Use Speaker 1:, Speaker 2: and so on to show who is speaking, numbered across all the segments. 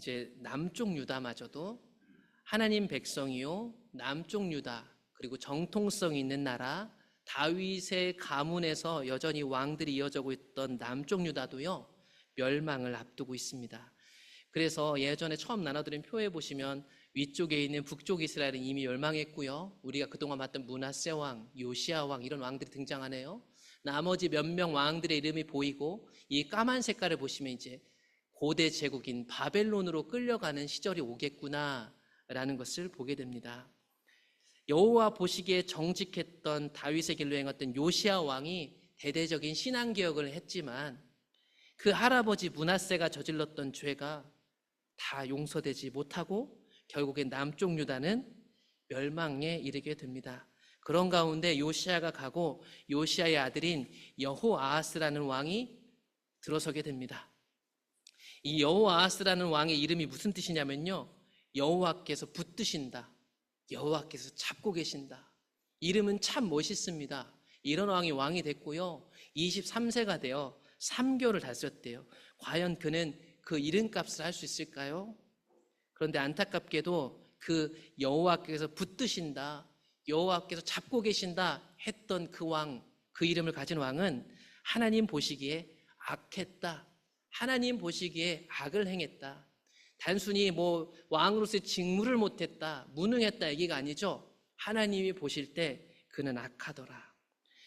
Speaker 1: 이제 남쪽 유다마저도 하나님 백성이요, 남쪽 유다, 그리고 정통성이 있는 나라 다윗의 가문에서 여전히 왕들이 이어지고 있던 남쪽 유다도요, 멸망을 앞두고 있습니다. 그래서 예전에 처음 나눠드린 표에 보시면 위쪽에 있는 북쪽 이스라엘은 이미 멸망했고요, 우리가 그동안 봤던 므낫세 왕, 요시야 왕, 이런 왕들이 등장하네요. 나머지 몇 명 왕들의 이름이 보이고, 이 까만 색깔을 보시면 이제 고대 제국인 바벨론으로 끌려가는 시절이 오겠구나라는 것을 보게 됩니다. 여호와 보시기에 정직했던 다윗의 길로 행했던 요시야 왕이 대대적인 신앙개혁을 했지만 그 할아버지 므낫세가 저질렀던 죄가 다 용서되지 못하고 결국엔 남쪽 유다는 멸망에 이르게 됩니다. 그런 가운데 요시야가 가고 요시야의 아들인 여호아하스라는 왕이 들어서게 됩니다. 이 여호아하스라는 왕의 이름이 무슨 뜻이냐면요, 여호와께서 붙드신다, 여호와께서 잡고 계신다. 이름은 참 멋있습니다. 이런 왕이 됐고요, 23세가 되어 3개월을 다스렸대요. 과연 그는 그 이름값을 할 수 있을까요? 그런데 안타깝게도 그 여호와께서 붙드신다, 여호와께서 잡고 계신다 했던 그 왕, 그 이름을 가진 왕은 하나님 보시기에 악했다, 하나님 보시기에 악을 행했다. 단순히 왕으로서의 직무를 못했다, 무능했다 얘기가 아니죠. 하나님이 보실 때 그는 악하더라.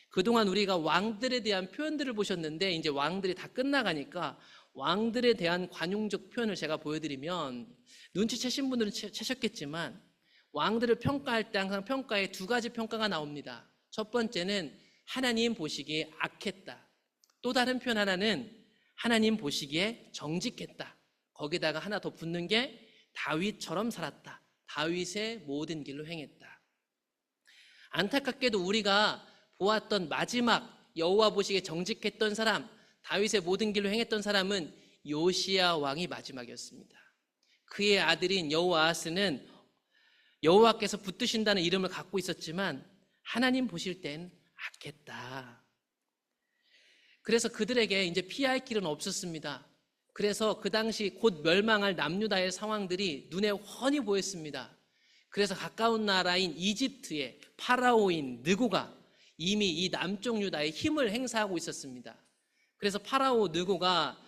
Speaker 1: 그동안 우리가 왕들에 대한 표현들을 보셨는데 이제 왕들이 다 끝나가니까 왕들에 대한 관용적 표현을 제가 보여드리면 눈치채신 분들은 채셨겠지만 왕들을 평가할 때 항상 평가에 2가지 평가가 나옵니다. 첫 번째는 하나님 보시기에 악했다. 또 다른 표현 하나는 하나님 보시기에 정직했다. 거기다가 하나 더 붙는 게 다윗처럼 살았다, 다윗의 모든 길로 행했다. 안타깝게도 우리가 보았던 마지막 여호와 보시기에 정직했던 사람, 다윗의 모든 길로 행했던 사람은 요시야 왕이 마지막이었습니다. 그의 아들인 여호아하스는 여호와께서 붙드신다는 이름을 갖고 있었지만 하나님 보실 땐 악했다. 그래서 그들에게 이제 피할 길은 없었습니다. 그래서 그 당시 곧 멸망할 남유다의 상황들이 눈에 훤히 보였습니다. 그래서 가까운 나라인 이집트의 파라오인 느고가 이미 이 남쪽 유다의 힘을 행사하고 있었습니다. 그래서 파라오 느고가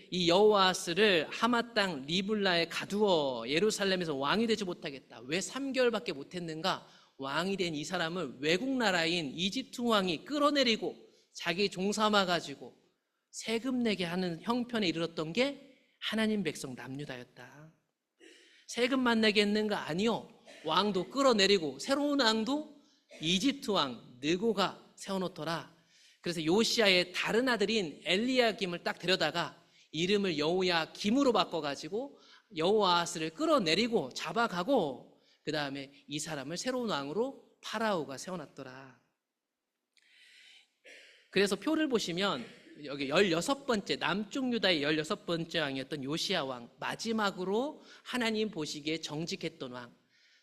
Speaker 1: 이 여호아스를 하마 땅 리블라에 가두어 예루살렘에서 왕이 되지 못하겠다. 왜 3개월밖에 못했는가? 왕이 된 이 사람을 외국 나라인 이집트 왕이 끌어내리고 자기 종 삼아가지고 세금 내게 하는 형편에 이르렀던 게 하나님 백성 남유다였다. 세금만 내게 했는가? 아니요, 왕도 끌어내리고 새로운 왕도 이집트 왕 느고가 세워놓더라. 그래서 요시야의 다른 아들인 엘리야김을 딱 데려다가 이름을 여호야김으로 바꿔가지고 여호아하스를 끌어내리고 잡아가고 그 다음에 이 사람을 새로운 왕으로 파라오가 세워놨더라. 그래서 표를 보시면 여기 16번째, 남쪽 유다의 16번째 왕이었던 요시야 왕, 마지막으로 하나님 보시기에 정직했던 왕,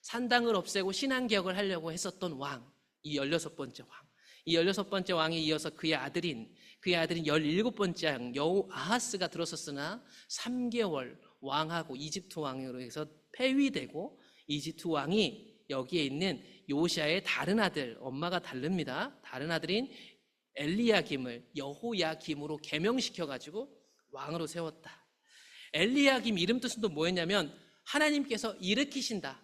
Speaker 1: 산당을 없애고 신앙개혁을 하려고 했었던 왕, 이 16번째 왕. 이 16번째 왕에 이어서 그의 아들인 17번째 왕 여호아하스가 들어섰으나 3개월 왕하고 이집트 왕으로 해서 폐위되고 이집트 왕이 여기에 있는 요시야의 다른 아들, 엄마가 다릅니다. 다른 아들인 엘리야김을 여호야김으로 개명시켜가지고 왕으로 세웠다. 엘리야김 이름 뜻은 또 뭐였냐면 하나님께서 일으키신다.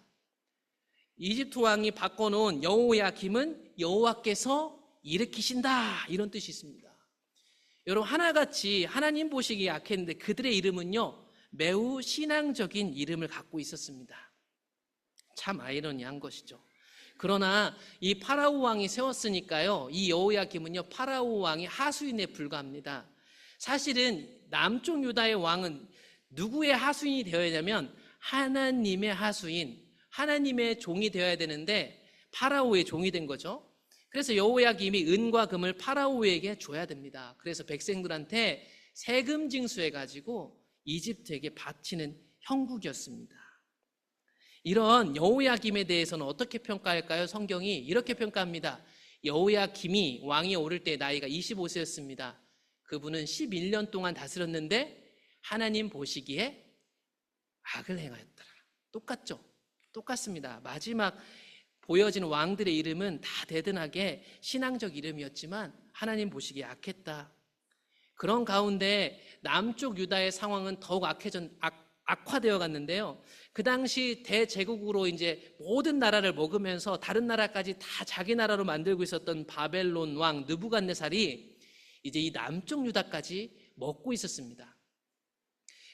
Speaker 1: 이집트 왕이 바꿔놓은 여호야김은 여호와께서 일으키신다, 이런 뜻이 있습니다. 여러분, 하나같이 하나님 보시기에 악했는데 그들의 이름은요 매우 신앙적인 이름을 갖고 있었습니다. 참 아이러니한 것이죠. 그러나 이 파라오 왕이 세웠으니까요, 이 여호야김은요 파라오 왕의 하수인에 불과합니다. 사실은 남쪽 유다의 왕은 누구의 하수인이 되어야 되냐면 하나님의 하수인, 하나님의 종이 되어야 되는데 파라오의 종이 된 거죠. 그래서 여호야김이 은과 금을 파라오에게 줘야 됩니다. 그래서 백성들한테 세금 징수해가지고 이집트에게 바치는 형국이었습니다. 이런 여호야김에 대해서는 어떻게 평가할까요? 성경이 이렇게 평가합니다. 여호야김이 왕이 오를 때 나이가 25세였습니다. 그분은 11년 동안 다스렸는데 하나님 보시기에 악을 행하였더라. 똑같죠? 똑같습니다. 마지막 보여지는 왕들의 이름은 다 대등하게 신앙적 이름이었지만 하나님 보시기에 악했다. 그런 가운데 남쪽 유다의 상황은 더욱 악화되어 갔는데요. 그 당시 대제국으로 이제 모든 나라를 먹으면서 다른 나라까지 다 자기 나라로 만들고 있었던 바벨론 왕 느부갓네살이 이제 이 남쪽 유다까지 먹고 있었습니다.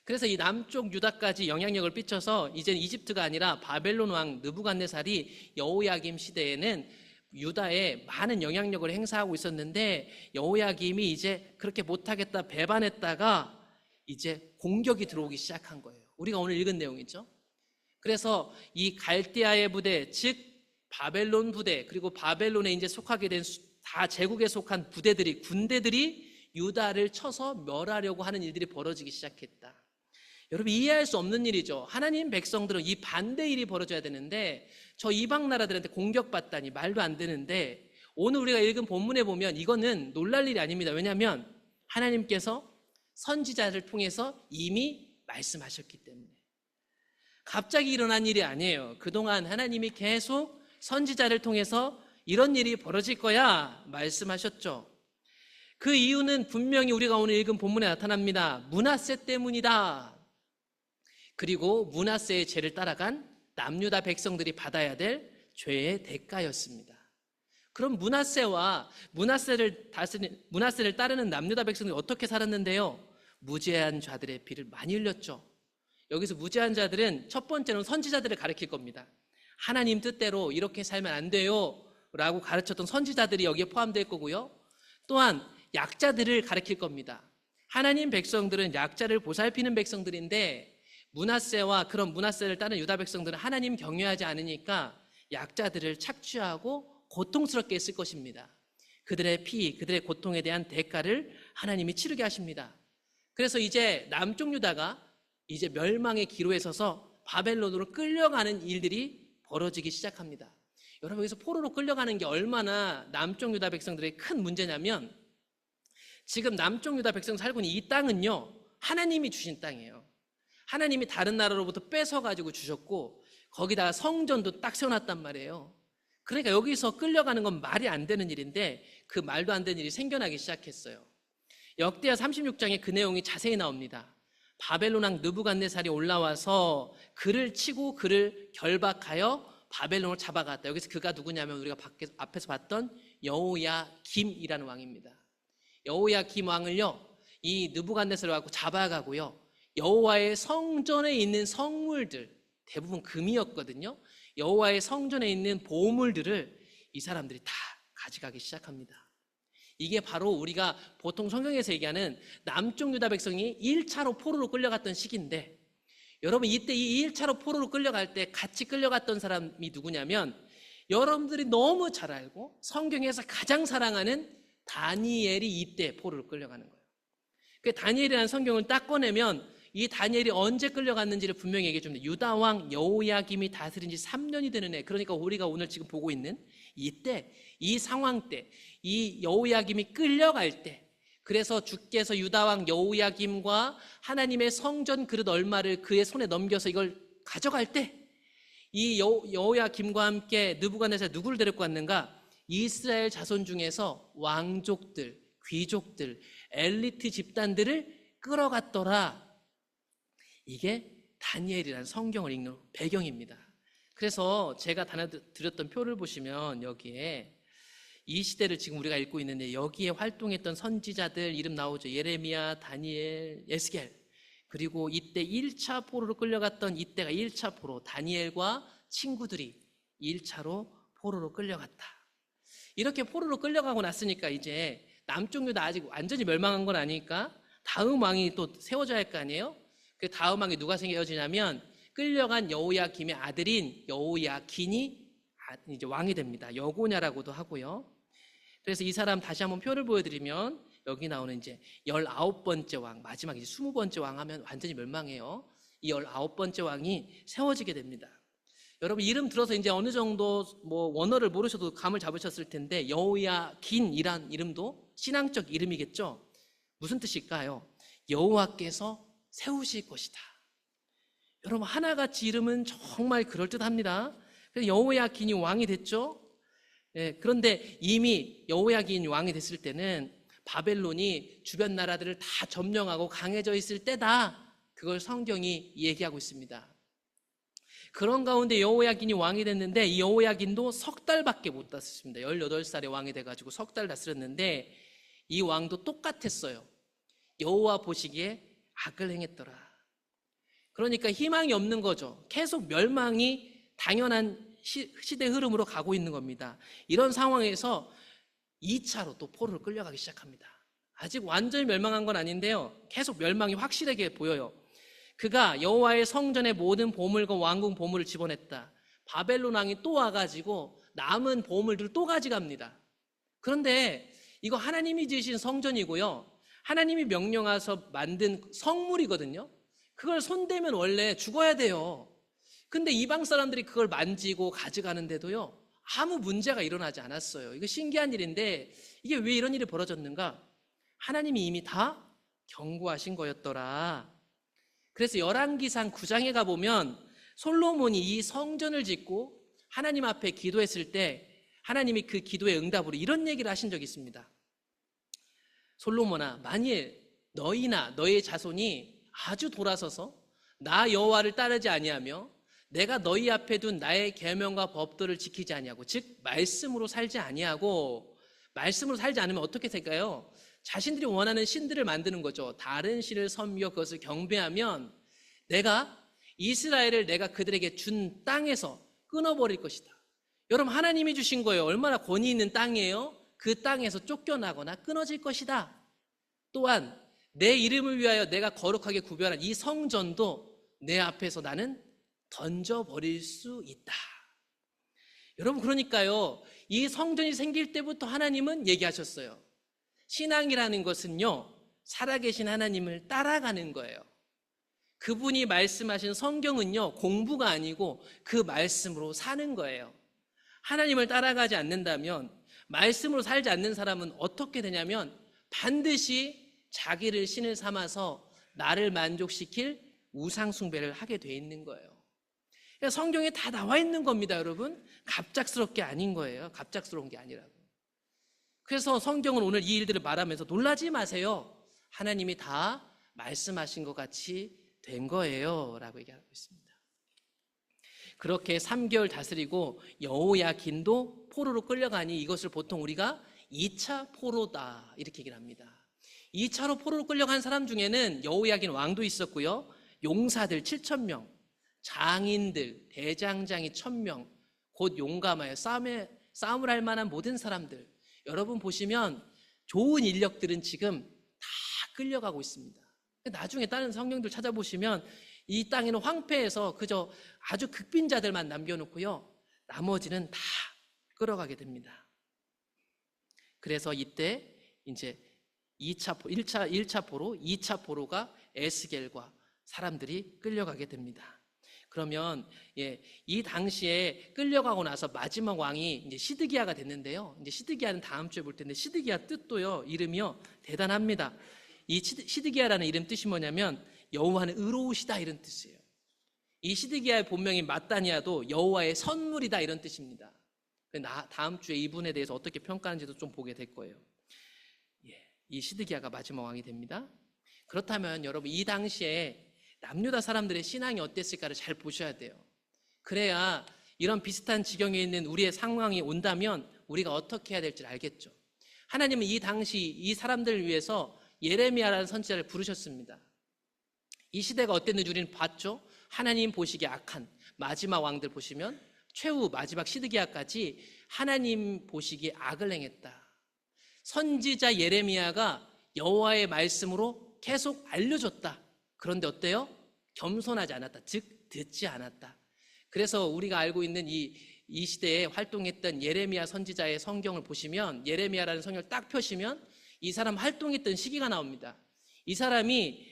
Speaker 1: 그래서 이 남쪽 유다까지 영향력을 끼쳐서 이제는 이집트가 아니라 바벨론 왕 느부갓네살이 여호야김 시대에는 유다에 많은 영향력을 행사하고 있었는데, 여호야김이 이제 그렇게 못하겠다 배반했다가 이제 공격이 들어오기 시작한 거예요. 우리가 오늘 읽은 내용이죠. 그래서 이 갈대아의 부대, 즉 바벨론 부대, 그리고 바벨론에 이제 속하게 된 다 제국에 속한 부대들이, 군대들이 유다를 쳐서 멸하려고 하는 일들이 벌어지기 시작했다. 여러분, 이해할 수 없는 일이죠. 하나님 백성들은 이 반대 일이 벌어져야 되는데 저 이방 나라들한테 공격받다니 말도 안 되는데, 오늘 우리가 읽은 본문에 보면 이거는 놀랄 일이 아닙니다. 왜냐하면 하나님께서 선지자를 통해서 이미 말씀하셨기 때문에. 갑자기 일어난 일이 아니에요. 그동안 하나님이 계속 선지자를 통해서 이런 일이 벌어질 거야 말씀하셨죠. 그 이유는 분명히 우리가 오늘 읽은 본문에 나타납니다. 므낫세 때문이다. 그리고 므낫세의 죄를 따라간 남유다 백성들이 받아야 될 죄의 대가였습니다. 그럼 므낫세를 따르는 남유다 백성들이 어떻게 살았는데요? 무죄한 자들의 피를 많이 흘렸죠. 여기서 무죄한 자들은 첫 번째는 선지자들을 가리킬 겁니다. 하나님 뜻대로 이렇게 살면 안 돼요 라고 가르쳤던 선지자들이 여기에 포함될 거고요. 또한 약자들을 가리킬 겁니다. 하나님 백성들은 약자를 보살피는 백성들인데, 므낫세와 그런 므낫세를 따르는 유다 백성들은 하나님 경외하지 않으니까 약자들을 착취하고 고통스럽게 했을 것입니다. 그들의 피, 그들의 고통에 대한 대가를 하나님이 치르게 하십니다. 그래서 이제 남쪽 유다가 이제 멸망의 기로에 서서 바벨론으로 끌려가는 일들이 벌어지기 시작합니다. 여러분, 여기서 포로로 끌려가는 게 얼마나 남쪽 유다 백성들의 큰 문제냐면, 지금 남쪽 유다 백성 살고 있는 이 땅은요, 하나님이 주신 땅이에요. 하나님이 다른 나라로부터 뺏어가지고 주셨고 거기다가 성전도 딱 세워놨단 말이에요. 그러니까 여기서 끌려가는 건 말이 안 되는 일인데, 그 말도 안 되는 일이 생겨나기 시작했어요. 역대하 36장에 그 내용이 자세히 나옵니다. 바벨론 왕 느부갓네살이 올라와서 그를 치고 그를 결박하여 바벨론을 잡아갔다. 여기서 그가 누구냐면 우리가 앞에서 봤던 여호야김이라는 왕입니다. 여호야김 왕을요, 이 느부갓네살을 갖고 잡아가고요, 여호와의 성전에 있는 성물들, 대부분 금이었거든요. 여호와의 성전에 있는 보물들을 이 사람들이 다 가져가기 시작합니다. 이게 바로 우리가 보통 성경에서 얘기하는 남쪽 유다 백성이 1차로 포로로 끌려갔던 시기인데, 여러분, 이때 이 1차로 포로로 끌려갈 때 같이 끌려갔던 사람이 누구냐면, 여러분들이 너무 잘 알고 성경에서 가장 사랑하는 다니엘이 이때 포로로 끌려가는 거예요. 그 다니엘이라는 성경을 딱 꺼내면 이 다니엘이 언제 끌려갔는지를 분명히 얘기해 줍니다. 유다 왕 여호야김이 다스린 지 3년이 되는 해, 그러니까 우리가 오늘 지금 보고 있는 이때, 이 상황 때, 이 여호야김이 끌려갈 때, 그래서 주께서 유다 왕 여호야김과 하나님의 성전 그릇 얼마를 그의 손에 넘겨서 이걸 가져갈 때, 이 여호야김과 함께 느부갓네살 누구를 데리고 왔는가? 이스라엘 자손 중에서 왕족들, 귀족들, 엘리트 집단들을 끌어갔더라. 이게 다니엘이라는 성경을 읽는 배경입니다. 그래서 제가 드렸던 표를 보시면 여기에 이 시대를 지금 우리가 읽고 있는데, 여기에 활동했던 선지자들 이름 나오죠. 예레미야, 다니엘, 에스겔. 그리고 이때 1차 포로로 끌려갔던 이때가 1차 포로, 다니엘과 친구들이 1차로 포로로 끌려갔다. 이렇게 포로로 끌려가고 났으니까 이제 남쪽 유다 아직 완전히 멸망한 건 아니니까 다음 왕이 또 세워져야 할 거 아니에요? 그 다음 왕이 누가 세워지냐면 끌려간 여호야김의 아들인 여호야긴이 이제 왕이 됩니다. 여고냐라고도 하고요. 그래서 이 사람 다시 한번 표를 보여드리면 여기 나오는 이제 19번째 왕, 마지막 이제 20번째 왕 하면 완전히 멸망해요. 이 19번째 왕이 세워지게 됩니다. 여러분, 이름 들어서 이제 어느 정도 뭐 원어를 모르셔도 감을 잡으셨을 텐데, 여호야긴이란 이름도 신앙적 이름이겠죠. 무슨 뜻일까요? 여호와께서 세우실 것이다. 여러분, 하나같이 이름은 정말 그럴듯합니다. 그래서 여호야긴이 왕이 됐죠. 그런데 이미 여호야긴 왕이 됐을 때는 바벨론이 주변 나라들을 다 점령하고 강해져 있을 때다. 그걸 성경이 얘기하고 있습니다. 그런 가운데 여호야긴이 왕이 됐는데 이 여호야긴도 석 달밖에 못 다스렸습니다. 18살에 왕이 돼가지고 석 달 다스렸는데 이 왕도 똑같았어요. 여호와 보시기에 악을 행했더라. 그러니까 희망이 없는 거죠. 계속 멸망이 당연한 시대 흐름으로 가고 있는 겁니다. 이런 상황에서 2차로 또 포로를 끌려가기 시작합니다. 아직 완전히 멸망한 건 아닌데요, 계속 멸망이 확실하게 보여요. 그가 여호와의 성전의 모든 보물과 왕궁 보물을 집어냈다. 바벨론 왕이 또 와가지고 남은 보물들을 또 가져갑니다. 그런데 이거 하나님이 지으신 성전이고요, 하나님이 명령하셔서 만든 성물이거든요. 그걸 손대면 원래 죽어야 돼요. 근데 이방 사람들이 그걸 만지고 가져가는데도요, 아무 문제가 일어나지 않았어요. 이거 신기한 일인데 이게 왜 이런 일이 벌어졌는가? 하나님이 이미 다 경고하신 거였더라. 그래서 열왕기상 9장에 가보면 솔로몬이 이 성전을 짓고 하나님 앞에 기도했을 때 하나님이 그 기도의 응답으로 이런 얘기를 하신 적이 있습니다. 솔로몬아, 만일 너희나 너희의 자손이 아주 돌아서서 나 여호와를 따르지 아니하며 내가 너희 앞에 둔 나의 계명과 법도를 지키지 아니하고, 즉 말씀으로 살지 아니하고, 말씀으로 살지 않으면 어떻게 될까요? 자신들이 원하는 신들을 만드는 거죠. 다른 신을 섬기고 그것을 경배하면 이스라엘을 내가 그들에게 준 땅에서 끊어버릴 것이다. 여러분, 하나님이 주신 거예요. 얼마나 권위 있는 땅이에요. 그 땅에서 쫓겨나거나 끊어질 것이다. 또한 내 이름을 위하여 내가 거룩하게 구별한 이 성전도 내 앞에서 나는 던져버릴 수 있다. 여러분, 그러니까요, 이 성전이 생길 때부터 하나님은 얘기하셨어요. 신앙이라는 것은요, 살아계신 하나님을 따라가는 거예요. 그분이 말씀하신 성경은요, 공부가 아니고 그 말씀으로 사는 거예요. 하나님을 따라가지 않는다면, 말씀으로 살지 않는 사람은 어떻게 되냐면 반드시 자기를 신을 삼아서 나를 만족시킬 우상 숭배를 하게 돼 있는 거예요. 그러니까 성경에 다 나와 있는 겁니다, 여러분. 갑작스럽게 아닌 거예요. 갑작스러운 게 아니라고. 그래서 성경은 오늘 이 일들을 말하면서 놀라지 마세요. 하나님이 다 말씀하신 것 같이 된 거예요 라고 얘기하고 있습니다. 그렇게 3개월 다스리고 여호야긴도 포로로 끌려가니 이것을 보통 우리가 2차 포로다 이렇게 얘기를 합니다. 2차로 포로로 끌려간 사람 중에는 여호야긴 왕도 있었고요, 용사들 7,000명, 장인들, 대장장이 1,000명, 곧 용감하여 싸움을 할 만한 모든 사람들. 여러분 보시면 좋은 인력들은 지금 다 끌려가고 있습니다. 나중에 다른 성경들 찾아보시면 이 땅에는 황폐해서 그저 아주 극빈자들만 남겨놓고요, 나머지는 다 끌어가게 됩니다. 그래서 이때 이제 1차 포로, 2차 포로가 에스겔과 사람들이 끌려가게 됩니다. 그러면 이 당시에 끌려가고 나서 마지막 왕이 이제 시드기야가 됐는데요. 이제 시드기야는 다음 주에 볼 텐데, 시드기야 뜻도요, 이름이요, 대단합니다. 이 시드기야라는 이름 뜻이 뭐냐면 여호와는 의로우시다 이런 뜻이에요. 이 시드기야의 본명인 마따니아도 여호와의 선물이다 이런 뜻입니다. 다음 주에 이분에 대해서 어떻게 평가하는지도 좀 보게 될 거예요. 이 시드기야가 마지막 왕이 됩니다. 그렇다면 여러분, 이 당시에 남유다 사람들의 신앙이 어땠을까를 잘 보셔야 돼요. 그래야 이런 비슷한 지경에 있는 우리의 상황이 온다면 우리가 어떻게 해야 될지 알겠죠. 하나님은 이 당시 이 사람들을 위해서 예레미야라는 선지자를 부르셨습니다. 이 시대가 어땠는지 우리는 봤죠. 하나님 보시기에 악한 마지막 왕들 보시면 최후 마지막 시드기야까지 하나님 보시기에 악을 행했다. 선지자 예레미야가 여호와의 말씀으로 계속 알려줬다. 그런데 어때요? 겸손하지 않았다. 즉 듣지 않았다. 그래서 우리가 알고 있는 이 시대에 활동했던 예레미야 선지자의 성경을 보시면, 예레미야라는 성경을 딱 펴시면 이 사람 활동했던 시기가 나옵니다. 이 사람이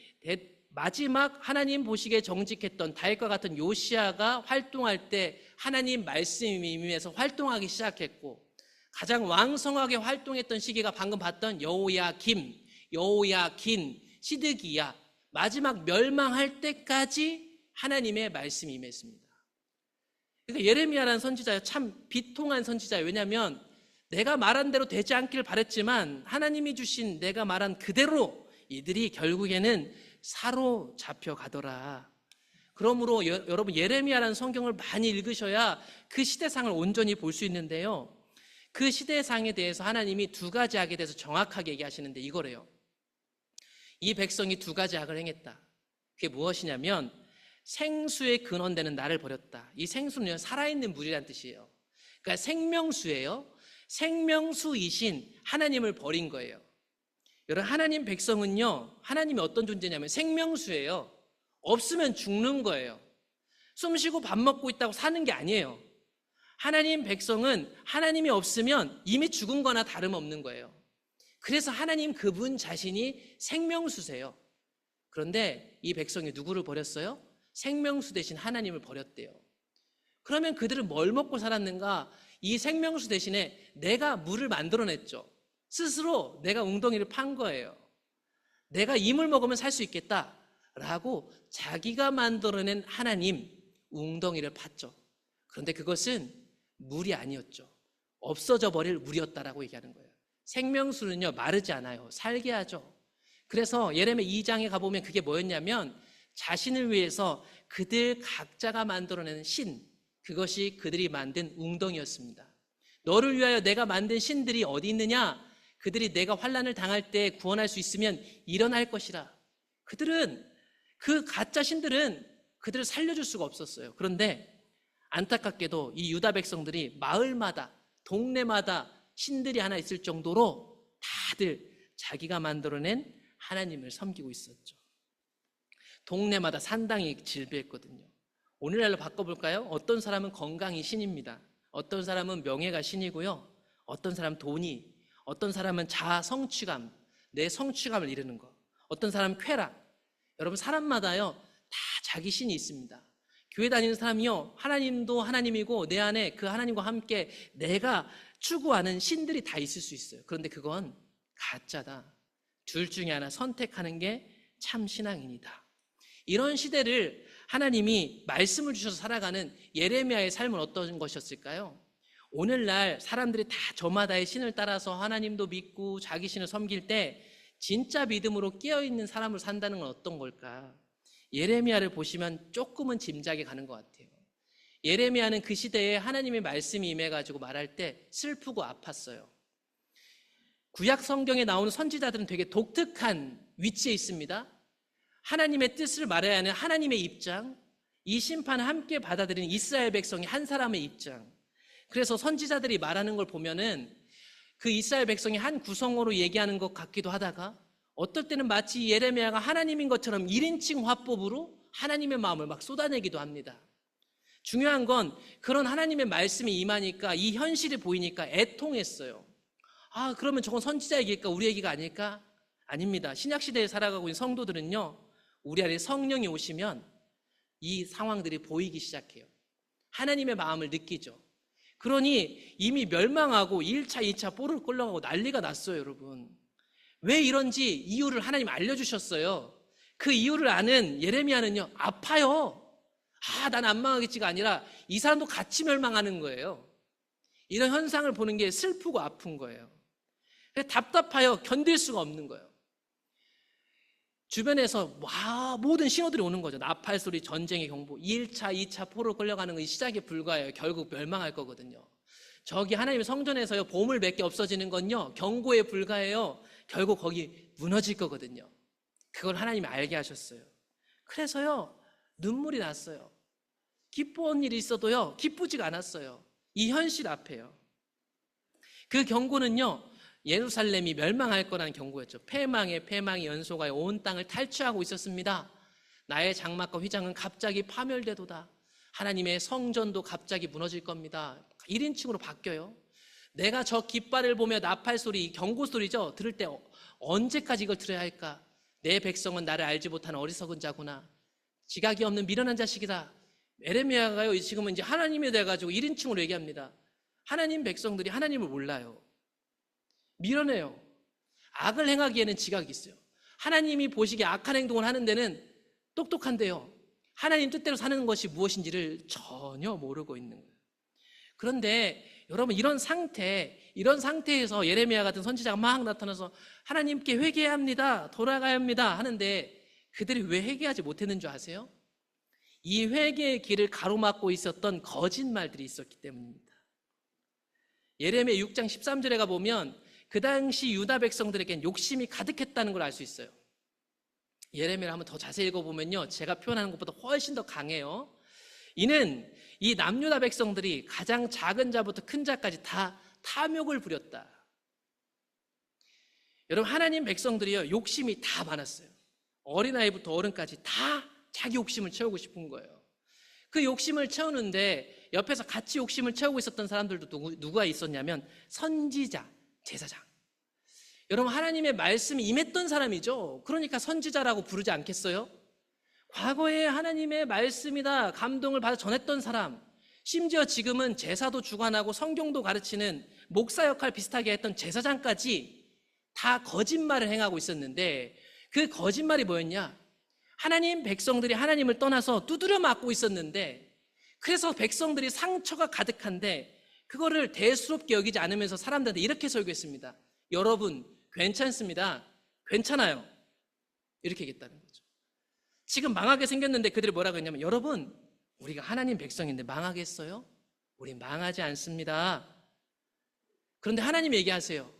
Speaker 1: 마지막 하나님 보시기에 정직했던 다윗과 같은 요시야가 활동할 때 하나님 말씀이 임해서 활동하기 시작했고, 가장 왕성하게 활동했던 시기가 방금 봤던 여호야김, 여호야긴, 시드기야, 마지막 멸망할 때까지 하나님의 말씀이 임했습니다. 그러니까 예레미야라는 선지자요, 참 비통한 선지자예요. 왜냐하면 내가 말한 대로 되지 않길 바랬지만 하나님이 주신 내가 말한 그대로 이들이 결국에는 사로잡혀 가더라. 그러므로 여러분, 예레미야라는 성경을 많이 읽으셔야 그 시대상을 온전히 볼 수 있는데요, 그 시대상에 대해서 하나님이 두 가지 악에 대해서 정확하게 얘기하시는데 이거래요. 이 백성이 두 가지 악을 행했다. 그게 무엇이냐면 생수의 근원되는 나를 버렸다. 이 생수는요, 살아있는 물이란 뜻이에요. 그러니까 생명수예요. 생명수이신 하나님을 버린 거예요. 여러분, 하나님 백성은요, 하나님이 어떤 존재냐면 생명수예요. 없으면 죽는 거예요. 숨 쉬고 밥 먹고 있다고 사는 게 아니에요. 하나님 백성은 하나님이 없으면 이미 죽은 거나 다름없는 거예요. 그래서 하나님 그분 자신이 생명수세요. 그런데 이 백성이 누구를 버렸어요? 생명수 대신 하나님을 버렸대요. 그러면 그들은 뭘 먹고 살았는가? 이 생명수 대신에 내가 물을 만들어냈죠. 스스로 내가 웅덩이를 판 거예요. 내가 이 물 먹으면 살 수 있겠다라고 자기가 만들어낸 하나님 웅덩이를 팠죠. 그런데 그것은 물이 아니었죠. 없어져 버릴 물이었다라고 얘기하는 거예요. 생명수는요, 마르지 않아요. 살게 하죠. 그래서 예레미야 2장에 가보면 그게 뭐였냐면 자신을 위해서 그들 각자가 만들어낸 신, 그것이 그들이 만든 웅덩이였습니다. 너를 위하여 내가 만든 신들이 어디 있느냐? 그들이 내가 환난을 당할 때 구원할 수 있으면 일어날 것이라. 그들은, 그 가짜 신들은 그들을 살려줄 수가 없었어요. 그런데 안타깝게도 이 유다 백성들이 마을마다, 동네마다 신들이 하나 있을 정도로 다들 자기가 만들어낸 하나님을 섬기고 있었죠. 동네마다 산당이 질비했거든요. 오늘날로 바꿔볼까요? 어떤 사람은 건강이 신입니다. 어떤 사람은 명예가 신이고요. 어떤 사람은 돈이, 어떤 사람은 자아 성취감, 내 성취감을 이루는 것, 어떤 사람은 쾌락. 여러분, 사람마다요 다 자기 신이 있습니다. 교회 다니는 사람이요, 하나님도 하나님이고 내 안에 그 하나님과 함께 내가 추구하는 신들이 다 있을 수 있어요. 그런데 그건 가짜다. 둘 중에 하나 선택하는 게 참 신앙인이다. 이런 시대를 하나님이 말씀을 주셔서 살아가는 예레미야의 삶은 어떤 것이었을까요? 오늘날 사람들이 다 저마다의 신을 따라서 하나님도 믿고 자기 신을 섬길 때 진짜 믿음으로 깨어있는 사람을 산다는 건 어떤 걸까? 예레미야를 보시면 조금은 짐작이 가는 것 같아요. 예레미야는 그 시대에 하나님의 말씀이 임해가지고 말할 때 슬프고 아팠어요. 구약 성경에 나오는 선지자들은 되게 독특한 위치에 있습니다. 하나님의 뜻을 말해야 하는 하나님의 입장, 이 심판을 함께 받아들이는 이스라엘 백성이 한 사람의 입장. 그래서 선지자들이 말하는 걸 보면은 그 이스라엘 백성이 한 구성으로 얘기하는 것 같기도 하다가 어떨 때는 마치 예레미야가 하나님인 것처럼 1인칭 화법으로 하나님의 마음을 막 쏟아내기도 합니다. 중요한 건 그런 하나님의 말씀이 임하니까 이 현실이 보이니까 애통했어요. 아, 그러면 저건 선지자 얘기일까? 우리 얘기가 아닐까? 아닙니다. 신약시대에 살아가고 있는 성도들은요, 우리 안에 성령이 오시면 이 상황들이 보이기 시작해요. 하나님의 마음을 느끼죠. 그러니 이미 멸망하고 1차, 2차 뽀를 끌려가고 난리가 났어요, 여러분. 왜 이런지 이유를 하나님 알려주셨어요. 그 이유를 아는 예레미야는요, 아파요. 아, 난 안 망하겠지가 아니라 이 사람도 같이 멸망하는 거예요. 이런 현상을 보는 게 슬프고 아픈 거예요. 답답하여 견딜 수가 없는 거예요. 주변에서 모든 신호들이 오는 거죠. 나팔 소리, 전쟁의 경보, 1차, 2차 포로 끌려가는 건 시작에 불과해요. 결국 멸망할 거거든요. 저기 하나님의 성전에서요, 보물 몇 개 없어지는 건요, 경고에 불과해요. 결국 거기 무너질 거거든요. 그걸 하나님이 알게 하셨어요. 그래서요, 눈물이 났어요. 기뻐한 일이 있어도요, 기쁘지가 않았어요. 이 현실 앞에요. 그 경고는요, 예루살렘이 멸망할 거라는 경고였죠. 패망의 연소가 온 땅을 탈취하고 있었습니다. 나의 장막과 휘장은 갑자기 파멸되도다. 하나님의 성전도 갑자기 무너질 겁니다. 1인칭으로 바뀌어요. 내가 저 깃발을 보며 나팔 소리, 경고 소리죠. 들을 때 언제까지 이걸 들어야 할까? 내 백성은 나를 알지 못하는 어리석은 자구나. 지각이 없는 미련한 자식이다. 예레미야가요, 지금은 이제 하나님이 돼가지고 1인칭으로 얘기합니다. 하나님 백성들이 하나님을 몰라요. 미련해요. 악을 행하기에는 지각이 있어요. 하나님이 보시기에 악한 행동을 하는 데는 똑똑한데요, 하나님 뜻대로 사는 것이 무엇인지를 전혀 모르고 있는 거예요. 그런데 여러분, 이런 상태에서 예레미야 같은 선지자가 막 나타나서 하나님께 회개해야 합니다, 돌아가야 합니다 하는데 그들이 왜 회개하지 못했는 줄 아세요? 이 회개의 길을 가로막고 있었던 거짓말들이 있었기 때문입니다. 예레미야 6장 13절에 가보면 그 당시 유다 백성들에겐 욕심이 가득했다는 걸 알 수 있어요. 예레미야를 한번 더 자세히 읽어보면요, 제가 표현하는 것보다 훨씬 더 강해요. 이는 이 남유다 백성들이 가장 작은 자부터 큰 자까지 다 탐욕을 부렸다. 여러분, 하나님 백성들이요, 욕심이 다 많았어요. 어린아이부터 어른까지 다 자기 욕심을 채우고 싶은 거예요. 그 욕심을 채우는데 옆에서 같이 욕심을 채우고 있었던 사람들도 누가 있었냐면 선지자, 제사장. 여러분, 하나님의 말씀이 임했던 사람이죠. 그러니까 선지자라고 부르지 않겠어요? 과거에 하나님의 말씀이다 감동을 받아 전했던 사람, 심지어 지금은 제사도 주관하고 성경도 가르치는 목사 역할 비슷하게 했던 제사장까지 다 거짓말을 행하고 있었는데, 그 거짓말이 뭐였냐? 하나님 백성들이 하나님을 떠나서 두드려 맞고 있었는데, 그래서 백성들이 상처가 가득한데 그거를 대수롭게 여기지 않으면서 사람들한테 이렇게 설교했습니다. 여러분 괜찮습니다, 괜찮아요, 이렇게 얘기했다는 거죠. 지금 망하게 생겼는데 그들이 뭐라고 했냐면, 여러분 우리가 하나님 백성인데 망하겠어요? 우리 망하지 않습니다. 그런데 하나님 얘기하세요.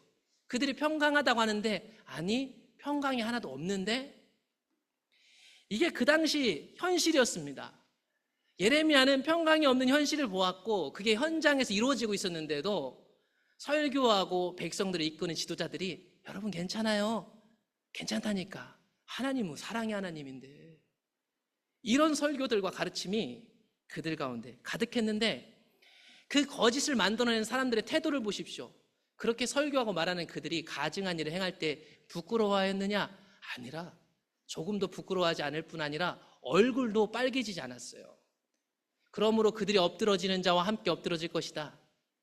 Speaker 1: 그들이 평강하다고 하는데 아니, 평강이 하나도 없는데. 이게 그 당시 현실이었습니다. 예레미야는 평강이 없는 현실을 보았고 그게 현장에서 이루어지고 있었는데도 설교하고 백성들을 이끄는 지도자들이 여러분 괜찮아요, 괜찮다니까, 하나님은 사랑의 하나님인데, 이런 설교들과 가르침이 그들 가운데 가득했는데, 그 거짓을 만들어내는 사람들의 태도를 보십시오. 그렇게 설교하고 말하는 그들이 가증한 일을 행할 때 부끄러워했느냐? 아니라 조금도 부끄러워하지 않을 뿐 아니라 얼굴도 빨개지지 않았어요. 그러므로 그들이 엎드러지는 자와 함께 엎드러질 것이다,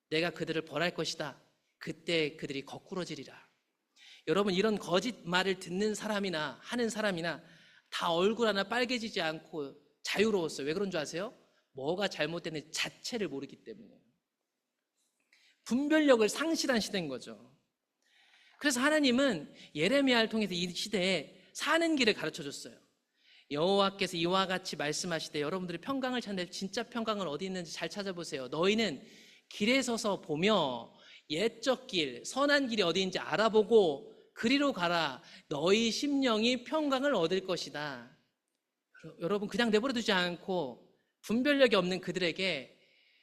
Speaker 1: 내가 그들을 벌할 것이다, 그때 그들이 거꾸러지리라. 여러분, 이런 거짓말을 듣는 사람이나 하는 사람이나 다 얼굴 하나 빨개지지 않고 자유로웠어요. 왜 그런 줄 아세요? 뭐가 잘못됐는지 자체를 모르기 때문에. 분별력을 상실한 시대인 거죠. 그래서 하나님은 예레미야를 통해서 이 시대에 사는 길을 가르쳐 줬어요. 여호와께서 이와 같이 말씀하시되 여러분들이 평강을 찾는데 진짜 평강은 어디 있는지 잘 찾아보세요. 너희는 길에 서서 보며 옛적 길, 선한 길이 어디 있는지 알아보고 그리로 가라. 너희 심령이 평강을 얻을 것이다. 여러분, 그냥 내버려 두지 않고 분별력이 없는 그들에게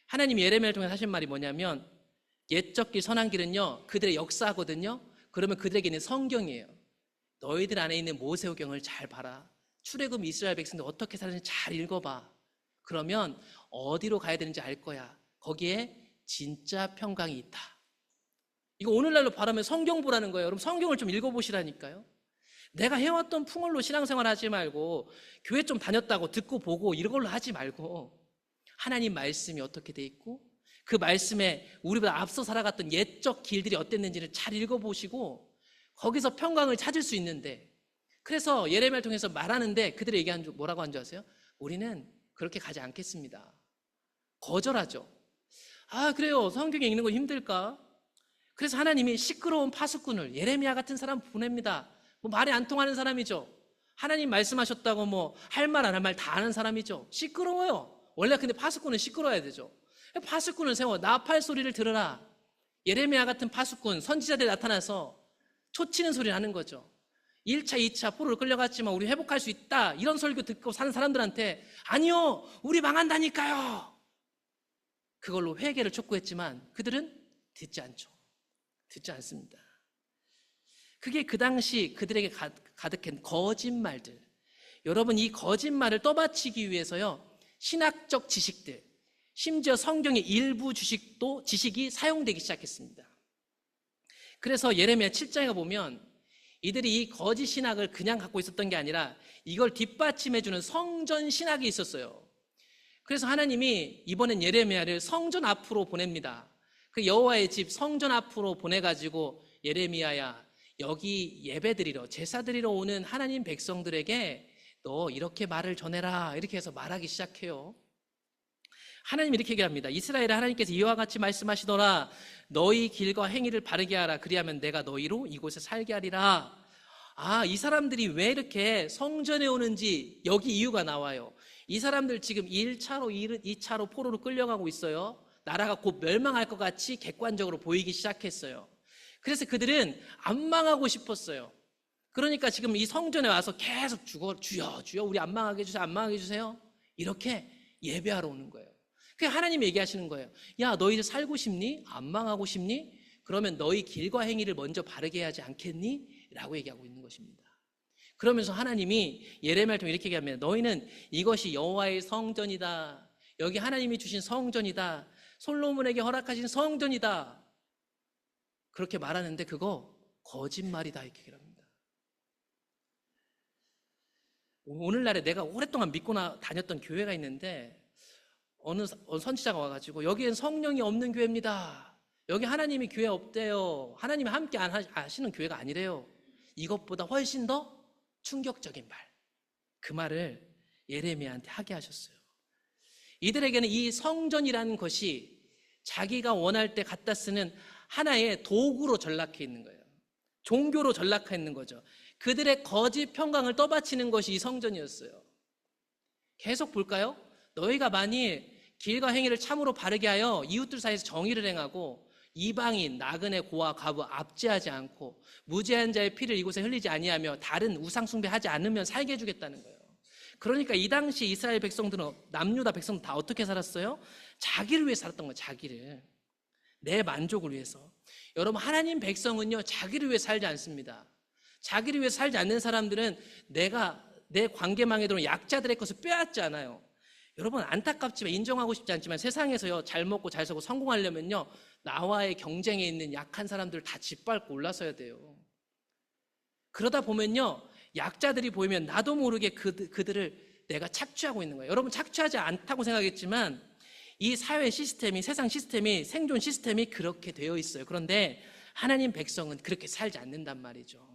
Speaker 1: 하나님 예레미야를 통해 하신 말이 뭐냐면, 옛적 길, 선한 길은요 그들의 역사거든요. 그러면 그들에게 있는 성경이에요. 너희들 안에 있는 모세오경을 잘 봐라. 출애굽 이스라엘 백성들 어떻게 사는지 잘 읽어봐. 그러면 어디로 가야 되는지 알 거야. 거기에 진짜 평강이 있다. 이거 오늘날로 바라면 성경 보라는 거예요. 여러분, 성경을 좀 읽어보시라니까요. 내가 해왔던 풍월로 신앙생활 하지 말고 교회 좀 다녔다고 듣고 보고 이런 걸로 하지 말고 하나님 말씀이 어떻게 돼 있고 그 말씀에 우리보다 앞서 살아갔던 옛적 길들이 어땠는지를 잘 읽어보시고 거기서 평강을 찾을 수 있는데, 그래서 예레미야를 통해서 말하는데 그들이 얘기한 줄 뭐라고 한 줄 아세요? 우리는 그렇게 가지 않겠습니다. 거절하죠. 아, 그래요, 성경에 읽는 거 힘들까? 그래서 하나님이 시끄러운 파수꾼을, 예레미야 같은 사람 보냅니다. 뭐 말이 안 통하는 사람이죠. 하나님 말씀하셨다고 뭐 할 말 안 할 말 다 아는 사람이죠. 시끄러워요. 원래 근데 파수꾼은 시끄러워야 되죠. 파수꾼을 세워 나팔 소리를 들으라. 예레미야 같은 파수꾼, 선지자들이 나타나서 초치는 소리를 하는 거죠. 1차, 2차 포로로 끌려갔지만 우리 회복할 수 있다, 이런 설교 듣고 사는 사람들한테 아니요, 우리 망한다니까요, 그걸로 회개를 촉구했지만 그들은 듣지 않죠. 듣지 않습니다. 그게 그 당시 그들에게 가득한 거짓말들. 여러분, 이 거짓말을 떠받치기 위해서요 신학적 지식들, 심지어 성경의 일부 지식이 사용되기 시작했습니다. 그래서 예레미야 7장에 보면 이들이 이 거짓 신학을 그냥 갖고 있었던 게 아니라 이걸 뒷받침해주는 성전 신학이 있었어요. 그래서 하나님이 이번엔 예레미야를 성전 앞으로 보냅니다. 그 여호와의 집 성전 앞으로 보내가지고 예레미야야, 여기 예배드리러, 제사드리러 오는 하나님 백성들에게 너 이렇게 말을 전해라. 이렇게 해서 말하기 시작해요. 하나님 이렇게 얘기합니다. 이스라엘의 하나님께서 이와 같이 말씀하시더라. 너희 길과 행위를 바르게 하라. 그리하면 내가 너희로 이곳에 살게 하리라. 이 사람들이 왜 이렇게 성전에 오는지 여기 이유가 나와요. 이 사람들 지금 1차로 2차로 포로로 끌려가고 있어요. 나라가 곧 멸망할 것 같이 객관적으로 보이기 시작했어요. 그래서 그들은 안 망하고 싶었어요. 그러니까 지금 이 성전에 와서 계속 주여 주여 우리 안 망하게 해주세요. 안 망하게 해주세요. 이렇게 예배하러 오는 거예요. 그냥 하나님이 얘기하시는 거예요. 야, 너희들 살고 싶니? 안 망하고 싶니? 그러면 너희 길과 행위를 먼저 바르게 해야 하지 않겠니? 라고 얘기하고 있는 것입니다. 그러면서 하나님이 예레미야를 통해 이렇게 얘기합니다. 너희는 이것이 여호와의 성전이다. 여기 하나님이 주신 성전이다. 솔로몬에게 허락하신 성전이다. 그렇게 말하는데 그거 거짓말이다 이렇게 얘기합니다. 오늘날에 내가 오랫동안 믿고 다녔던 교회가 있는데 어느 선지자가 와가지고 여기엔 성령이 없는 교회입니다. 여기 하나님이 교회 없대요. 하나님이 함께 안 하시는 교회가 아니래요. 이것보다 훨씬 더 충격적인 말, 그 말을 예레미야한테 하게 하셨어요. 이들에게는 이 성전이라는 것이 자기가 원할 때 갖다 쓰는 하나의 도구로 전락해 있는 거예요. 종교로 전락해 있는 거죠. 그들의 거짓 평강을 떠받치는 것이 이 성전이었어요. 계속 볼까요? 너희가 만일 길과 행위를 참으로 바르게 하여 이웃들 사이에서 정의를 행하고 이방인, 나그네, 고아, 과부 압제하지 않고 무죄한 자의 피를 이곳에 흘리지 아니하며 다른 우상 숭배하지 않으면 살게 해주겠다는 거예요. 그러니까 이 당시 이스라엘 백성들은, 남유다 백성들 다 어떻게 살았어요? 자기를 위해 살았던 거예요. 자기를, 내 만족을 위해서. 여러분, 하나님 백성은요 자기를 위해 살지 않습니다. 자기를 위해 살지 않는 사람들은 내 관계망에 들어온 약자들의 것을 빼앗지 않아요. 여러분, 안타깝지만 인정하고 싶지 않지만 세상에서요 잘 먹고 잘 살고 성공하려면요 나와의 경쟁에 있는 약한 사람들을 다 짓밟고 올라서야 돼요. 그러다 보면요 약자들이 보이면 나도 모르게 그들을 내가 착취하고 있는 거예요. 여러분, 착취하지 않다고 생각했지만 이 사회 시스템이, 세상 시스템이, 생존 시스템이 그렇게 되어 있어요. 그런데 하나님 백성은 그렇게 살지 않는단 말이죠.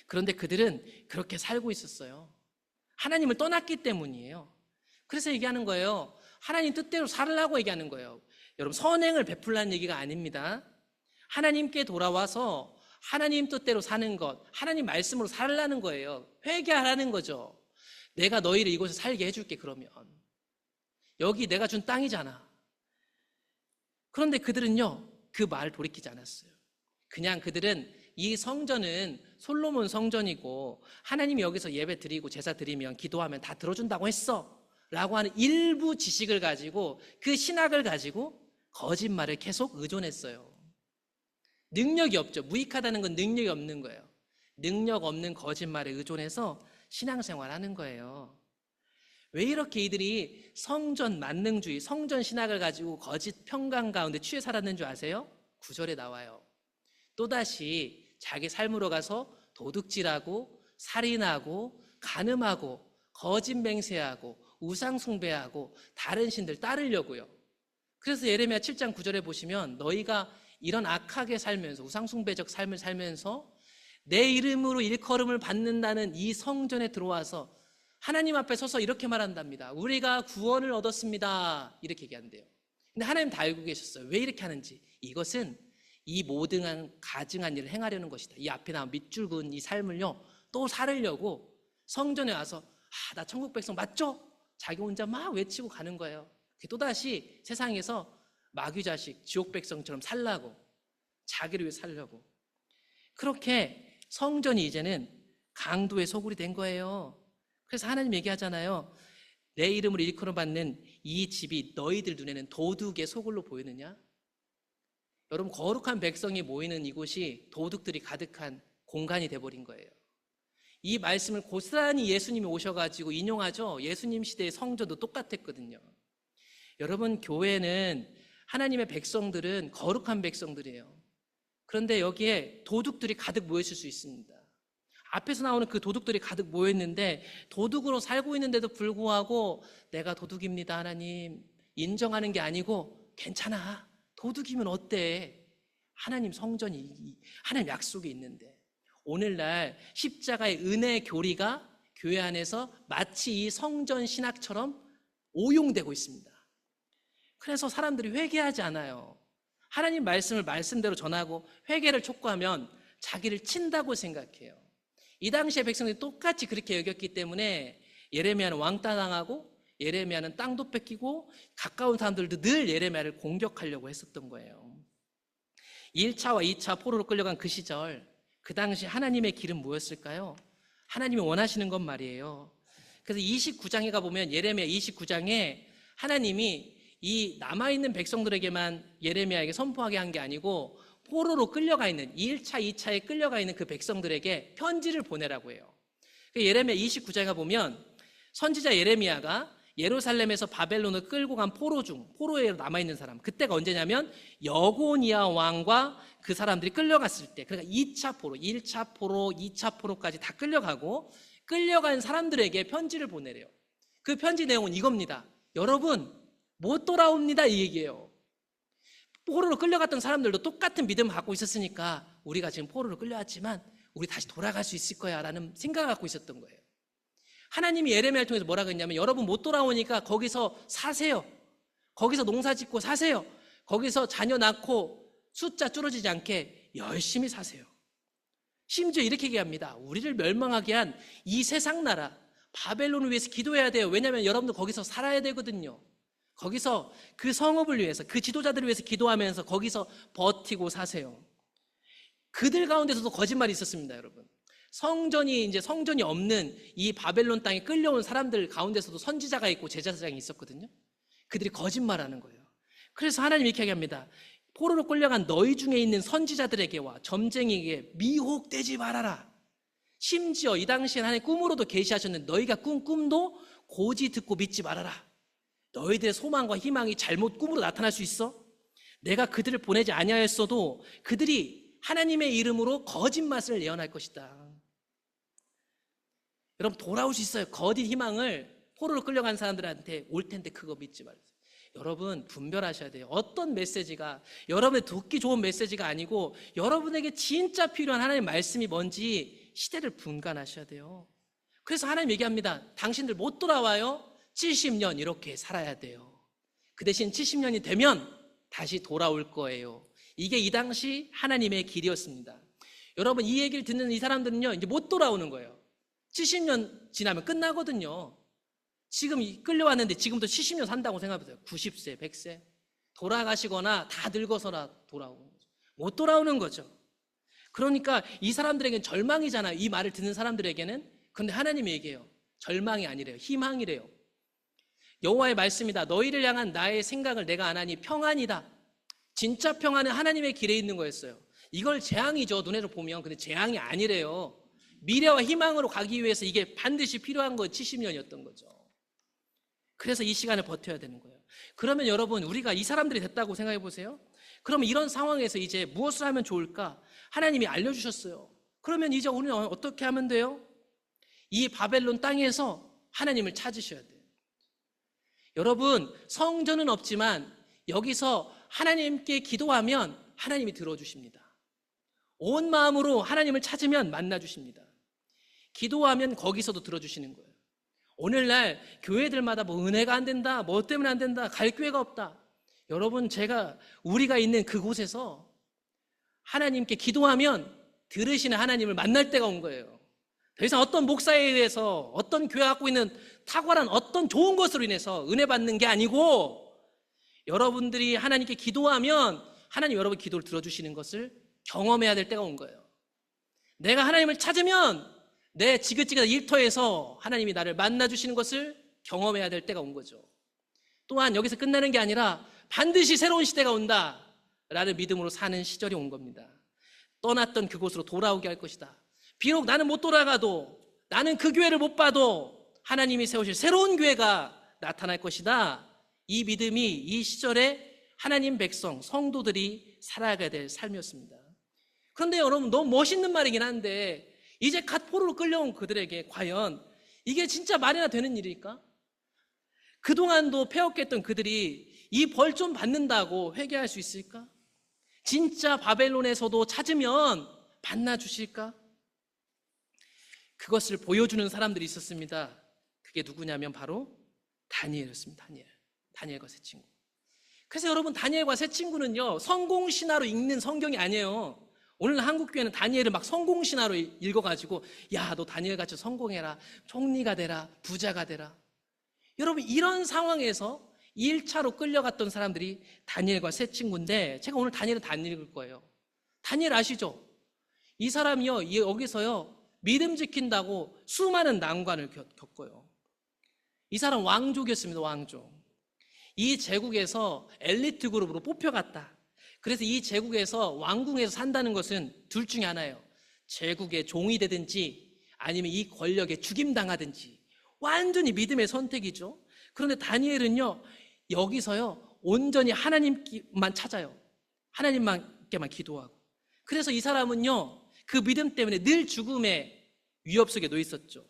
Speaker 1: 그런데 그들은 그렇게 살고 있었어요. 하나님을 떠났기 때문이에요. 그래서 얘기하는 거예요. 하나님 뜻대로 살으라고 얘기하는 거예요. 여러분, 선행을 베풀라는 얘기가 아닙니다. 하나님께 돌아와서 하나님 뜻대로 사는 것, 하나님 말씀으로 살라는 거예요. 회개하라는 거죠. 내가 너희를 이곳에 살게 해줄게. 그러면 여기 내가 준 땅이잖아. 그런데 그들은요 그 말을 돌이키지 않았어요. 그냥 그들은 이 성전은 솔로몬 성전이고 하나님이 여기서 예배 드리고 제사 드리면 기도하면 다 들어준다고 했어 라고 하는 일부 지식을 가지고, 그 신학을 가지고 거짓말을 계속 의존했어요. 능력이 없죠. 무익하다는 건 능력이 없는 거예요. 능력 없는 거짓말에 의존해서 신앙생활하는 거예요. 왜 이렇게 이들이 성전 만능주의, 성전 신학을 가지고 거짓 평강 가운데 취해 살았는 줄 아세요? 9절에 나와요. 또다시 자기 삶으로 가서 도둑질하고 살인하고 간음하고 거짓 맹세하고 우상 숭배하고 다른 신들 따르려고요. 그래서 예레미야 7장 9절에 보시면 너희가 이런 악하게 살면서 우상 숭배적 삶을 살면서 내 이름으로 일컬음을 받는다는 이 성전에 들어와서 하나님 앞에 서서 이렇게 말한답니다. 우리가 구원을 얻었습니다. 이렇게 얘기한대요. 근데 하나님 다 알고 계셨어요. 왜 이렇게 하는지. 이것은 이 모든 가증한 일을 행하려는 것이다. 이 앞에 나온 밑줄 그은 이 삶을요 또 살으려고 성전에 와서 나 천국 백성 맞죠? 자기 혼자 막 외치고 가는 거예요. 또다시 세상에서 마귀 자식, 지옥 백성처럼 살라고, 자기를 위해 살려고. 그렇게 성전이 이제는 강도의 소굴이 된 거예요. 그래서 하나님 얘기하잖아요. 내 이름으로 일컬음 받는 이 집이 너희들 눈에는 도둑의 소굴로 보이느냐? 여러분, 거룩한 백성이 모이는 이곳이 도둑들이 가득한 공간이 돼버린 거예요. 이 말씀을 고스란히 예수님이 오셔가지고 인용하죠. 예수님 시대의 성전도 똑같았거든요. 여러분, 교회는, 하나님의 백성들은 거룩한 백성들이에요. 그런데 여기에 도둑들이 가득 모였을 수 있습니다. 앞에서 나오는 그 도둑들이 가득 모여있는데 도둑으로 살고 있는데도 불구하고 내가 도둑입니다 하나님 인정하는 게 아니고, 괜찮아, 도둑이면 어때? 하나님 성전이, 하나님 약속이 있는데. 오늘날 십자가의 은혜 교리가 교회 안에서 마치 이 성전 신학처럼 오용되고 있습니다. 그래서 사람들이 회개하지 않아요. 하나님 말씀을 말씀대로 전하고 회개를 촉구하면 자기를 친다고 생각해요. 이 당시에 백성들이 똑같이 그렇게 여겼기 때문에 예레미야는 왕따 당하고 예레미야는 땅도 뺏기고 가까운 사람들도 늘 예레미야를 공격하려고 했었던 거예요. 1차와 2차 포로로 끌려간 그 시절, 그 당시 하나님의 길은 뭐였을까요? 하나님이 원하시는 건 말이에요. 그래서 29장에 가보면 예레미야 29장에 하나님이 이 남아있는 백성들에게만 예레미야에게 선포하게 한 게 아니고 포로로 끌려가 있는 1차, 2차에 끌려가 있는 그 백성들에게 편지를 보내라고 해요. 예레미야 29장에 보면 선지자 예레미야가 예루살렘에서 바벨론을 끌고 간 포로에 남아있는 사람, 그때가 언제냐면 여고니아 왕과 그 사람들이 끌려갔을 때, 그러니까 2차 포로, 1차 포로, 2차 포로까지 다 끌려가고 끌려간 사람들에게 편지를 보내래요. 그 편지 내용은 이겁니다. 여러분 못 돌아옵니다, 이 얘기예요. 포로로 끌려갔던 사람들도 똑같은 믿음을 갖고 있었으니까 우리가 지금 포로로 끌려왔지만 우리 다시 돌아갈 수 있을 거야 라는 생각을 갖고 있었던 거예요. 하나님이 예레미야를 통해서 뭐라고 했냐면 여러분 못 돌아오니까 거기서 사세요. 거기서 농사 짓고 사세요. 거기서 자녀 낳고 숫자 줄어지지 않게 열심히 사세요. 심지어 이렇게 얘기합니다. 우리를 멸망하게 한 이 세상 나라 바벨론을 위해서 기도해야 돼요. 왜냐하면 여러분들 거기서 살아야 되거든요. 거기서 그 성읍을 위해서, 그 지도자들을 위해서 기도하면서 거기서 버티고 사세요. 그들 가운데서도 거짓말이 있었습니다, 여러분. 성전이 없는 이 바벨론 땅에 끌려온 사람들 가운데서도 선지자가 있고 제사장이 있었거든요. 그들이 거짓말하는 거예요. 그래서 하나님이 이렇게 얘기합니다. 포로로 끌려간 너희 중에 있는 선지자들에게와 점쟁이에게 미혹되지 말아라. 심지어 이 당시엔 하나님 꿈으로도 계시하셨는데 너희가 꾼 꿈도 고지 듣고 믿지 말아라. 너희들의 소망과 희망이 잘못 꿈으로 나타날 수 있어? 내가 그들을 보내지 아니하였어도 그들이 하나님의 이름으로 거짓말을 예언할 것이다. 여러분 돌아올 수 있어요. 거짓 희망을 포로로 끌려간 사람들한테 올 텐데 그거 믿지 말아요. 여러분 분별하셔야 돼요. 어떤 메시지가 여러분의 듣기 좋은 메시지가 아니고 여러분에게 진짜 필요한 하나님의 말씀이 뭔지 시대를 분간하셔야 돼요. 그래서 하나님 얘기합니다. 당신들 못 돌아와요. 70년 이렇게 살아야 돼요. 그 대신 70년이 되면 다시 돌아올 거예요. 이게 이 당시 하나님의 길이었습니다. 여러분 이 얘기를 듣는 이 사람들은요 이제 못 돌아오는 거예요. 70년 지나면 끝나거든요. 지금 끌려왔는데 지금도 70년 산다고 생각해보세요. 90세, 100세 돌아가시거나 다 늙어서나 돌아오는 거죠. 못 돌아오는 거죠. 그러니까 이 사람들에게는 절망이잖아요. 이 말을 듣는 사람들에게는. 그런데 하나님이 얘기해요. 절망이 아니래요. 희망이래요. 여호와의 말씀이다. 너희를 향한 나의 생각을 내가 아나니 평안이다. 진짜 평안은 하나님의 길에 있는 거였어요. 이걸 재앙이죠. 눈으로 보면. 근데 재앙이 아니래요. 미래와 희망으로 가기 위해서 이게 반드시 필요한 거 70년이었던 거죠. 그래서 이 시간을 버텨야 되는 거예요. 그러면 여러분 우리가 이 사람들이 됐다고 생각해 보세요. 그러면 이런 상황에서 이제 무엇을 하면 좋을까? 하나님이 알려주셨어요. 그러면 이제 우리는 어떻게 하면 돼요? 이 바벨론 땅에서 하나님을 찾으셔야 돼요. 여러분 성전은 없지만 여기서 하나님께 기도하면 하나님이 들어주십니다. 온 마음으로 하나님을 찾으면 만나주십니다. 기도하면 거기서도 들어주시는 거예요. 오늘날 교회들마다 뭐 은혜가 안 된다, 뭐 때문에 안 된다, 갈 교회가 없다. 여러분 우리가 있는 그곳에서 하나님께 기도하면 들으시는 하나님을 만날 때가 온 거예요. 더 이상 어떤 목사에 의해서 어떤 교회가 갖고 있는 탁월한 어떤 좋은 것으로 인해서 은혜 받는 게 아니고 여러분들이 하나님께 기도하면 하나님 여러분 기도를 들어주시는 것을 경험해야 될 때가 온 거예요. 내가 하나님을 찾으면 내 지긋지긋한 일터에서 하나님이 나를 만나주시는 것을 경험해야 될 때가 온 거죠. 또한 여기서 끝나는 게 아니라 반드시 새로운 시대가 온다라는 믿음으로 사는 시절이 온 겁니다. 떠났던 그곳으로 돌아오게 할 것이다. 비록 나는 못 돌아가도 나는 그 교회를 못 봐도 하나님이 세우실 새로운 교회가 나타날 것이다. 이 믿음이 이 시절에 하나님 백성, 성도들이 살아가야 될 삶이었습니다. 그런데 여러분 너무 멋있는 말이긴 한데 이제 갓 포로로 끌려온 그들에게 과연 이게 진짜 말이나 되는 일일까? 그동안도 패역했던 그들이 이 벌 좀 받는다고 회개할 수 있을까? 진짜 바벨론에서도 찾으면 만나 주실까? 그것을 보여주는 사람들이 있었습니다. 그게 누구냐면 바로 다니엘이었습니다. 다니엘과 세 친구. 그래서 여러분, 다니엘과 세 친구는요, 성공신화로 읽는 성경이 아니에요. 오늘 한국교회는 다니엘을 막 성공신화로 읽어가지고, 야, 너 다니엘같이 성공해라, 총리가 되라, 부자가 되라. 여러분, 이런 상황에서 1차로 끌려갔던 사람들이 다니엘과 세 친구인데, 제가 오늘 다니엘은 다 안 읽을 거예요. 다니엘 아시죠? 이 사람이요, 여기서요, 믿음 지킨다고 수많은 난관을 겪어요. 이 사람 왕족이었습니다. 왕족. 이 제국에서 엘리트 그룹으로 뽑혀갔다. 그래서 이 제국에서 왕궁에서 산다는 것은 둘 중에 하나예요. 제국의 종이 되든지 아니면 이 권력에 죽임당하든지. 완전히 믿음의 선택이죠. 그런데 다니엘은요, 여기서요, 온전히 하나님만 찾아요. 하나님만께만 기도하고. 그래서 이 사람은요, 그 믿음 때문에 늘 죽음의 위협 속에 놓여 있었죠.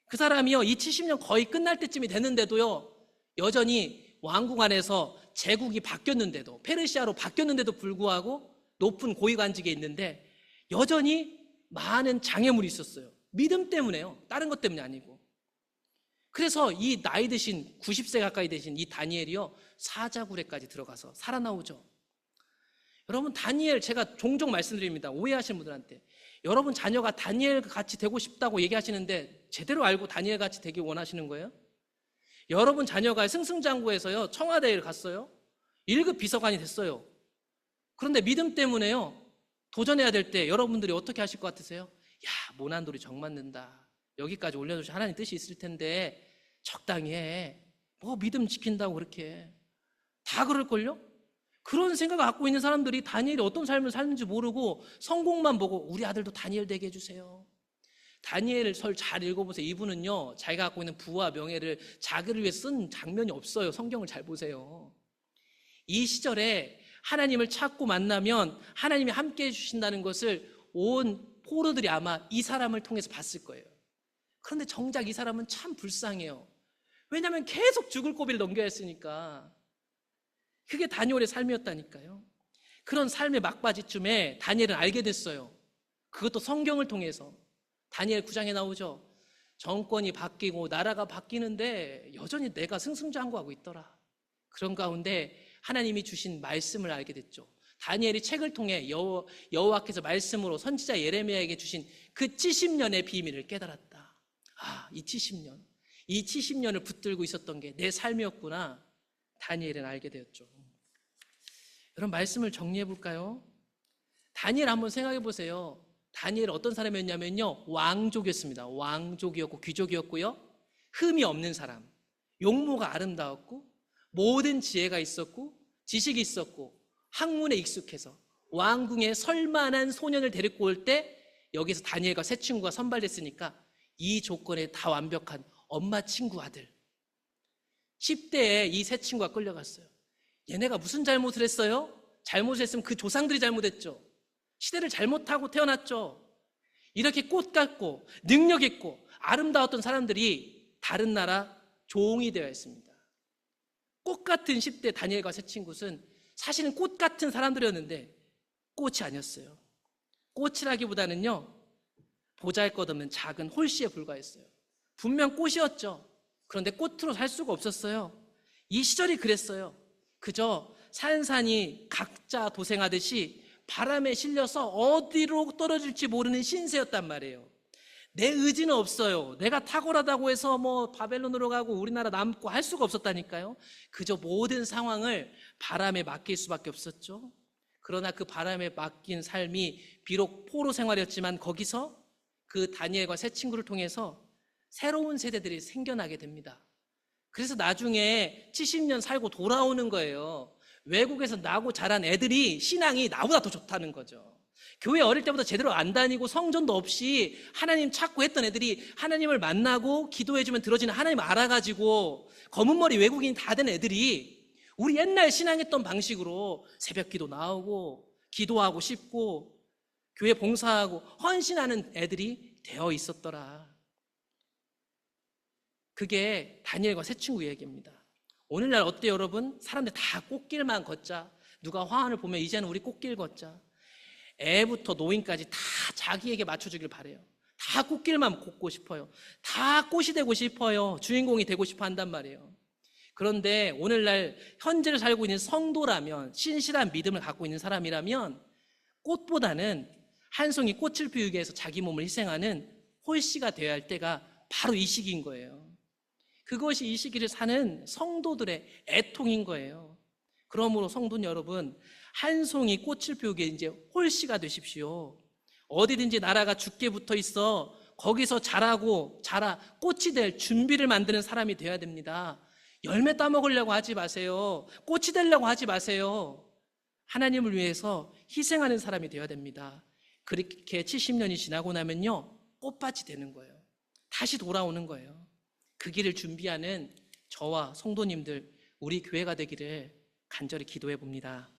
Speaker 1: 그 사람이요, 이 70년 거의 끝날 때쯤이 됐는데도요, 여전히 왕궁 안에서 제국이 바뀌었는데도, 페르시아로 바뀌었는데도 불구하고 높은 고위관직에 있는데 여전히 많은 장애물이 있었어요. 믿음 때문에요. 다른 것 때문이 아니고. 그래서 이 나이 드신 90세 가까이 되신 이 다니엘이요, 사자굴에까지 들어가서 살아나오죠. 여러분, 다니엘, 제가 종종 말씀드립니다. 오해하시는 분들한테. 여러분 자녀가 다니엘 같이 되고 싶다고 얘기하시는데 제대로 알고 다니엘 같이 되길 원하시는 거예요? 여러분 자녀가 승승장구해서요, 청와대에 갔어요. 1급 비서관이 됐어요. 그런데 믿음 때문에요, 도전해야 될 때 여러분들이 어떻게 하실 것 같으세요? 야, 모난돌이 정 맞는다. 여기까지 올려주신 하나님 뜻이 있을 텐데 적당히 해. 뭐 믿음 지킨다고 그렇게. 다 그럴걸요? 그런 생각을 갖고 있는 사람들이 다니엘이 어떤 삶을 사는지 모르고 성공만 보고 우리 아들도 다니엘 되게 해주세요. 다니엘 설 잘 읽어보세요. 이분은요, 자기가 갖고 있는 부와 명예를 자기를 위해 쓴 장면이 없어요. 성경을 잘 보세요. 이 시절에 하나님을 찾고 만나면 하나님이 함께 해주신다는 것을 온 포로들이 아마 이 사람을 통해서 봤을 거예요. 그런데 정작 이 사람은 참 불쌍해요. 왜냐하면 계속 죽을 고비를 넘겨야 했으니까. 그게 다니엘의 삶이었다니까요. 그런 삶의 막바지쯤에 다니엘은 알게 됐어요. 그것도 성경을 통해서. 다니엘 9장에 나오죠. 정권이 바뀌고 나라가 바뀌는데 여전히 내가 승승장구하고 있더라. 그런 가운데 하나님이 주신 말씀을 알게 됐죠. 다니엘이 책을 통해 여호와께서 말씀으로 선지자 예레미야에게 주신 그 70년의 비밀을 깨달았다. 아, 이 70년을 붙들고 있었던 게 내 삶이었구나. 다니엘은 알게 되었죠. 여러분, 말씀을 정리해 볼까요? 다니엘 한번 생각해 보세요. 다니엘 어떤 사람이었냐면요, 왕족이었습니다. 왕족이었고 귀족이었고요, 흠이 없는 사람, 용모가 아름다웠고 모든 지혜가 있었고 지식이 있었고 학문에 익숙해서 왕궁에 설만한 소년을 데리고 올 때 여기서 다니엘과 세 친구가 선발됐으니까 이 조건에 다 완벽한 엄마 친구 아들. 10대에 이 세 친구가 끌려갔어요. 얘네가 무슨 잘못을 했어요? 잘못을 했으면 그 조상들이 잘못했죠. 시대를 잘못하고 태어났죠. 이렇게 꽃 같고 능력 있고 아름다웠던 사람들이 다른 나라 종이 되어 있습니다. 꽃 같은 10대 다니엘과 세 친구는 사실은 꽃 같은 사람들이었는데 꽃이 아니었어요. 꽃이라기보다는요, 보잘것없는 작은 홀씨에 불과했어요. 분명 꽃이었죠. 그런데 꽃으로 살 수가 없었어요. 이 시절이 그랬어요. 그저 산산이 각자 도생하듯이 바람에 실려서 어디로 떨어질지 모르는 신세였단 말이에요. 내 의지는 없어요. 내가 탁월하다고 해서 뭐 바벨론으로 가고 우리나라 남고 할 수가 없었다니까요. 그저 모든 상황을 바람에 맡길 수밖에 없었죠. 그러나 그 바람에 맡긴 삶이 비록 포로 생활이었지만 거기서 그 다니엘과 세 친구를 통해서 새로운 세대들이 생겨나게 됩니다. 그래서 나중에 70년 살고 돌아오는 거예요. 외국에서 나고 자란 애들이 신앙이 나보다 더 좋다는 거죠. 교회 어릴 때부터 제대로 안 다니고 성전도 없이 하나님 찾고 했던 애들이 하나님을 만나고 기도해주면 들어지는 하나님 알아가지고 검은 머리 외국인이 다 된 애들이 우리 옛날 신앙했던 방식으로 새벽 기도 나오고 기도하고 싶고 교회 봉사하고 헌신하는 애들이 되어 있었더라. 그게 다니엘과 세 친구 얘기입니다. 오늘날 어때요, 여러분? 사람들 다 꽃길만 걷자. 누가 화환을 보면 이제는 우리 꽃길 걷자. 애부터 노인까지 다 자기에게 맞춰주길 바래요. 다 꽃길만 걷고 싶어요. 다 꽃이 되고 싶어요. 주인공이 되고 싶어 한단 말이에요. 그런데 오늘날 현재를 살고 있는 성도라면, 신실한 믿음을 갖고 있는 사람이라면 꽃보다는 한 송이 꽃을 피우기 위해서 자기 몸을 희생하는 홀씨가 되어야 할 때가 바로 이 시기인 거예요. 그것이 이 시기를 사는 성도들의 애통인 거예요. 그러므로 성도 여러분, 한 송이 꽃을 피우기에 이제 홀씨가 되십시오. 어디든지 나라가 죽게 붙어 있어 거기서 자라 꽃이 될 준비를 만드는 사람이 되어야 됩니다. 열매 따먹으려고 하지 마세요. 꽃이 되려고 하지 마세요. 하나님을 위해서 희생하는 사람이 되어야 됩니다. 그렇게 70년이 지나고 나면요, 꽃밭이 되는 거예요. 다시 돌아오는 거예요. 그 길을 준비하는 저와 성도님들, 우리 교회가 되기를 간절히 기도해 봅니다.